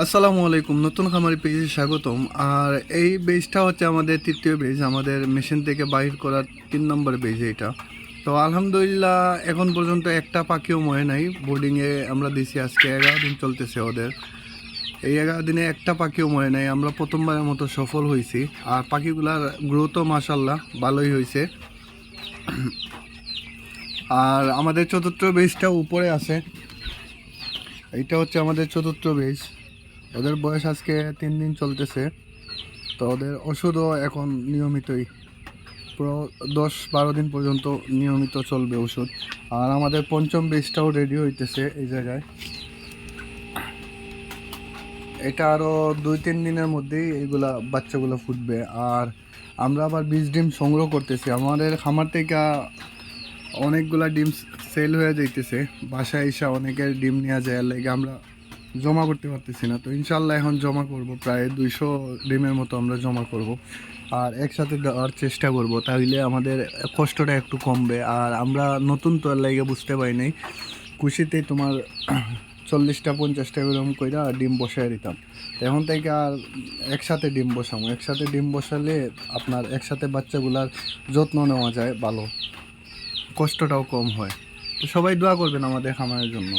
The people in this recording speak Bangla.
আসসালামু আলাইকুম, নতুন খামারি পেজে স্বাগতম। আর এই বেজটা হচ্ছে আমাদের তৃতীয় বেজ, আমাদের মেশিন থেকে বাইর করার 3 নম্বর বেজ এটা। তো আলহামদুলিল্লাহ এখন পর্যন্ত একটা পাখিও মরে নাই। বোর্ডিংয়ে আমরা দিছি, আজকে 11 দিন চলতেছে ওদের। এই 11 দিনে একটা পাখিও মরে নাই। আমরা প্রথমবারের মতো সফল হয়েছি। আর পাখিগুলার গ্রোথও মাশাল্লাহ ভালোই হয়েছে। আর আমাদের চতুর্থ বেজটা উপরে আছে, এইটা হচ্ছে আমাদের চতুর্থ বেজ। ওদের বয়স আজকে 3 দিন চলতেছে। তো ওদের ওষুধও এখন নিয়মিতই, পুরো 10-12 দিন পর্যন্ত নিয়মিত চলবে ওষুধ। আর আমাদের পঞ্চম বেচটাও রেডি হইতেছে এই জায়গায়। এটা আরও 2-3 দিনের মধ্যেই এইগুলা বাচ্চাগুলো ফুটবে। আর আমরা আবার বীজ ডিম সংগ্রহ করতেছি। আমাদের খামার থেকে অনেকগুলা ডিম সেল হয়ে যাইতেছে, বাসায় এসে অনেকের ডিম নেওয়া যায়, লাগে আমরা জমা করতে পারতেছি না। তো ইনশাল্লাহ এখন জমা করব, প্রায় 200 ডিমের মতো আমরা জমা করব। আর একসাথে দেওয়ার চেষ্টা করব, তাহলে আমাদের কষ্টটা একটু কমবে। আর আমরা নতুন তো লাগে বুঝতে পারি নাই, খুশিতেই তোমার 40টা 50টা এরকম কইরা ডিম বসায় দিতাম। এখন থেকে আর একসাথে ডিম বসাবো। একসাথে ডিম বসালে আপনার একসাথে বাচ্চাগুলার যত্ন নেওয়া যায় ভালো, কষ্টটাও কম হয়। তো সবাই দোয়া করবেন আমাদের খামারের জন্য।